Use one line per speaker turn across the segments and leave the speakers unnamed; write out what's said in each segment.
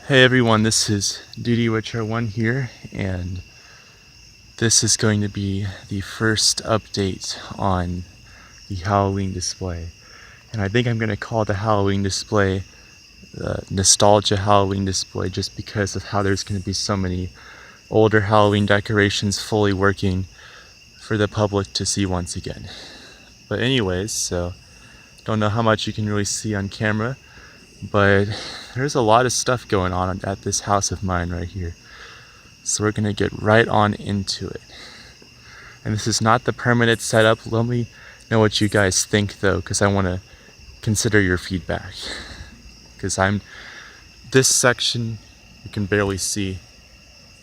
Hey everyone, this is Duty Witcher 1 here, and this is going to be the first update on the Halloween display. And I think I'm going to call the Halloween display the Nostalgia Halloween display just because of how there's going to be so many older Halloween decorations fully working for the public to see once again. But anyways, so don't know how much you can really see on camera, but there's a lot of stuff going on at this house of mine right here. So we're gonna get right on into it. And this is not the permanent setup. Let me know what you guys think though, because I want to consider your feedback. Because this section, you can barely see.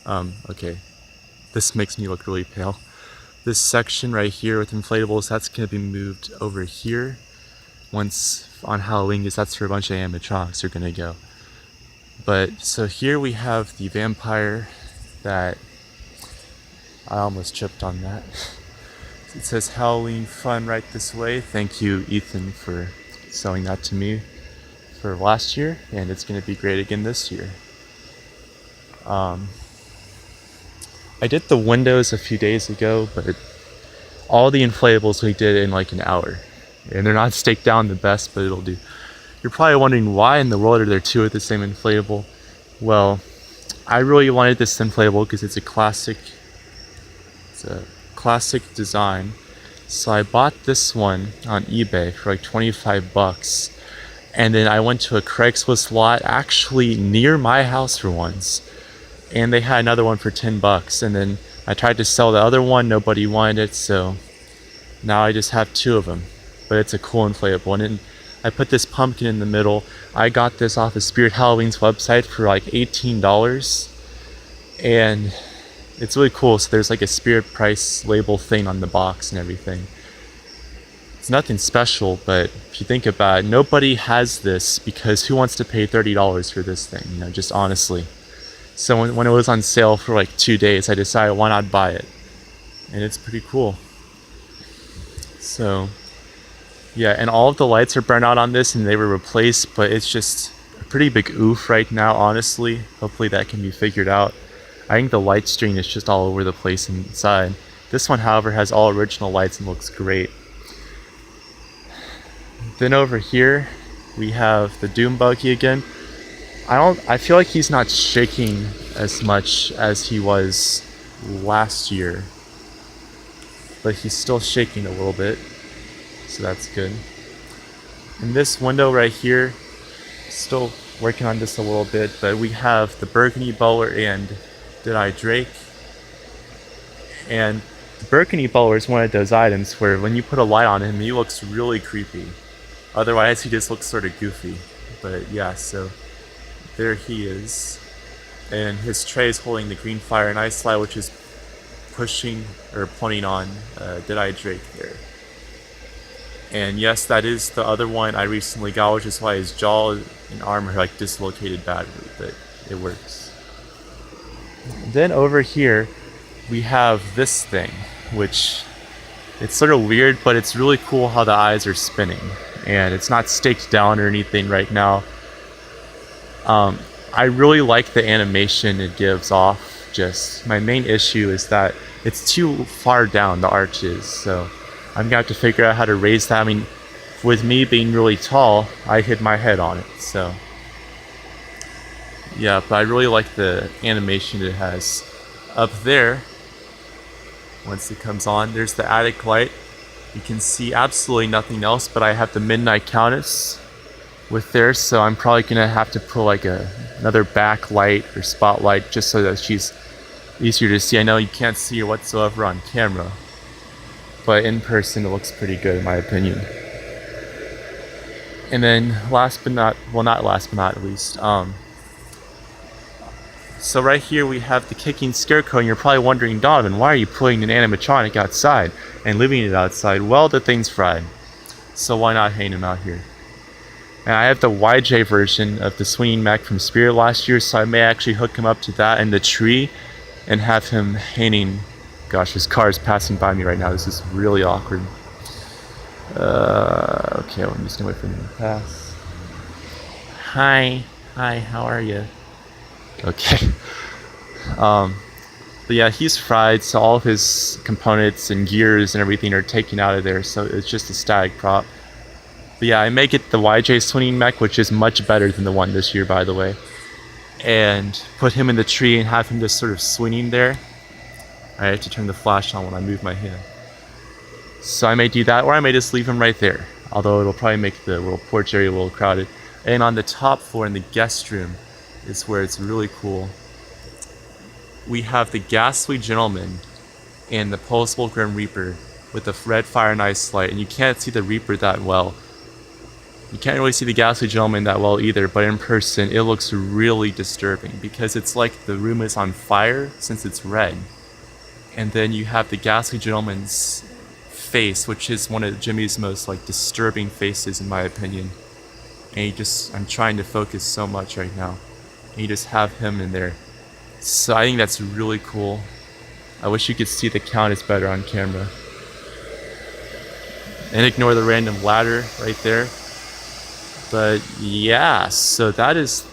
Okay, this makes me look really pale. This section right here with inflatables, that's gonna be moved over here once on Halloween, because that's where a bunch of animatronics are gonna go. But so here we have the vampire that I almost tripped on that. It says Halloween fun right this way. Thank you, Ethan, for selling that to me for last year, and it's gonna be great again this year. I did the windows a few days ago, but all the inflatables we did in like an hour. And they're not staked down the best, but it'll do. You're probably wondering why in the world are there two of the same inflatable? Well, I really wanted this inflatable because it's a classic design. So I bought this one on eBay for like 25 bucks. And then I went to a Craigslist lot actually near my house for once. And they had another one for 10 bucks. And then I tried to sell the other one, nobody wanted it, so now I just have two of them. But it's a cool inflatable. And then I put this pumpkin in the middle. I got this off of Spirit Halloween's website for like $18. And it's really cool. So there's like a Spirit price label thing on the box and everything. It's nothing special, but if you think about it, nobody has this because who wants to pay $30 for this thing? You know, just honestly. So when it was on sale for like 2 days, I decided why not buy it. And it's pretty cool. So yeah, and all of the lights are burnt out on this and they were replaced, but it's just a pretty big oof right now, honestly. Hopefully that can be figured out. I think the light string is just all over the place inside. This one, however, has all original lights and looks great. Then over here, we have the Doom Buggy again. I feel like he's not shaking as much as he was last year, but he's still shaking a little bit, so that's good. And this window right here, still working on this a little bit, but we have the Burgundy Bowler and Did-I Drake. And the Burgundy Bowler is one of those items where when you put a light on him, he looks really creepy. Otherwise, he just looks sort of goofy. But yeah, so there he is. And his tray is holding the green fire and ice slide, which is pushing or pointing on Did-I Drake there. And yes, that is the other one I recently got, which is why his jaw and arm are like dislocated badly, but it works. Then over here, we have this thing, which it's sort of weird, but it's really cool how the eyes are spinning. And it's not staked down or anything right now. I really like the animation it gives off. Just my main issue is that it's too far down, the arches, so I'm gonna have to figure out how to raise that. I mean, with me being really tall, I hit my head on it, so yeah, but I really like the animation it has. Up there, once it comes on, there's the attic light. You can see absolutely nothing else, but I have the Midnight Countess with there, so I'm probably gonna have to put like another backlight or spotlight just so that she's easier to see. I know you can't see her whatsoever on camera, but in person it looks pretty good in my opinion. And then not last but not least, so right here we have the kicking Scarecrow, and you're probably wondering, Donovan, why are you putting an animatronic outside and leaving it outside? Well, the thing's fried, so why not hang him out here? And I have the YJ version of the swinging mech from Spirit last year, so I may actually hook him up to that in the tree and have him hanging. Gosh, this car is passing by me right now. This is really awkward. Okay, let me just wait for him to pass. Hi, how are you? Okay. But yeah, he's fried, so all of his components and gears and everything are taken out of there, so it's just a static prop. But yeah, I make it the YJ swinging mech, which is much better than the one this year, by the way. And put him in the tree and have him just sort of swinging there. I have to turn the flash on when I move my hand. So I may do that, or I may just leave him right there. Although it'll probably make the little porch area a little crowded. And on the top floor in the guest room is where it's really cool. We have the Gasweed Gentleman and the Pulsable Grim Reaper with the red fire and ice light, and you can't see the Reaper that well. You can't really see the Gasweed Gentleman that well either, but in person it looks really disturbing because it's like the room is on fire since it's red. And then you have the Gasweed Gentleman's face, which is one of Jimmy's most like disturbing faces in my opinion. And I'm trying to focus so much right now. And you just have him in there. So I think that's really cool. I wish you could see the Countess better on camera. And ignore the random ladder right there. But yeah, so that is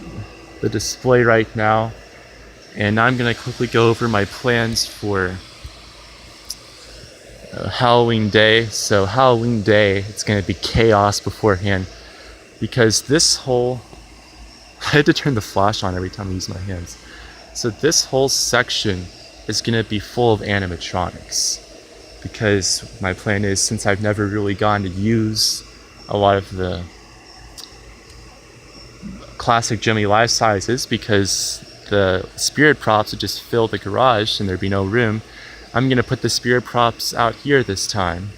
the display right now. And now I'm going to quickly go over my plans for Halloween Day. So Halloween Day, it's going to be chaos beforehand. Because this whole... I had to turn the flash on every time I use my hands. So this whole section is going to be full of animatronics. Because my plan is, since I've never really gotten to use a lot of the classic Jimmy life sizes, because the spirit props would just fill the garage and there'd be no room, I'm going to put the spirit props out here this time.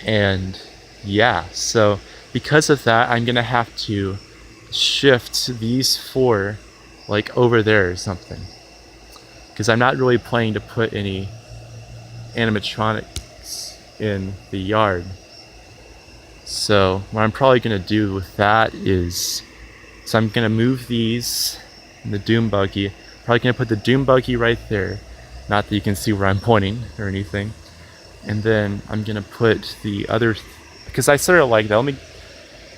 And yeah, so because of that, I'm going to have to shift these four like over there or something. Because I'm not really planning to put any animatronics in the yard. So what I'm probably going to do with that is, so I'm going to move these in the Doom Buggy. Probably going to put the Doom Buggy right there. Not that you can see where I'm pointing or anything. And then I'm going to put the other, because I sort of like that. Let me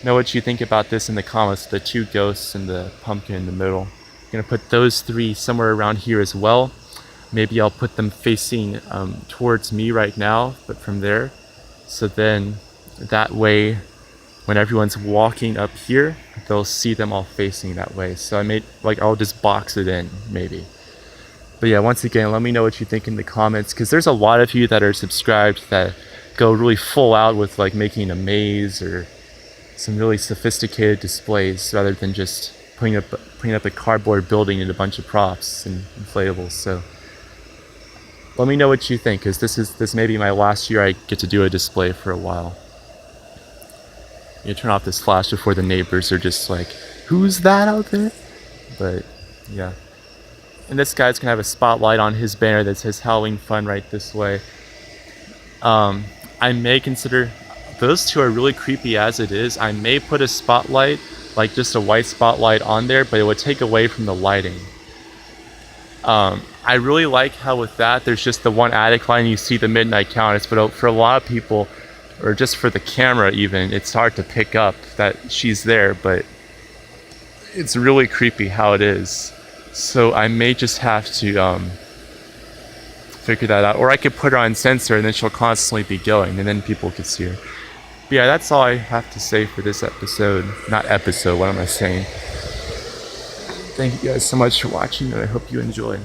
know what you think about this in the comments. The two ghosts and the pumpkin in the middle. I'm going to put those three somewhere around here as well. Maybe I'll put them facing towards me right now, but from there. So then that way, when everyone's walking up here, they'll see them all facing that way. So I'll just box it in, maybe. But yeah, once again, let me know what you think in the comments, because there's a lot of you that are subscribed that go really full out with like making a maze or some really sophisticated displays rather than just putting up a cardboard building and a bunch of props and inflatables. So let me know what you think, because this may be my last year I get to do a display for a while. You turn off this flash before the neighbors are just like, who's that out there? But yeah. And this guy's gonna have a spotlight on his banner that says Halloween Fun right this way. I may consider, those two are really creepy as it is. I may put a spotlight, like just a white spotlight on there, but it would take away from the lighting. I really like how with that, there's just the one attic line, you see the Midnight Countess, but for a lot of people, or just for the camera even, it's hard to pick up that she's there, but it's really creepy how it is. So I may just have to figure that out. Or I could put her on sensor and then she'll constantly be going and then people could see her. But yeah, that's all I have to say for this episode. Not episode, what am I saying? Thank you guys so much for watching and I hope you enjoy.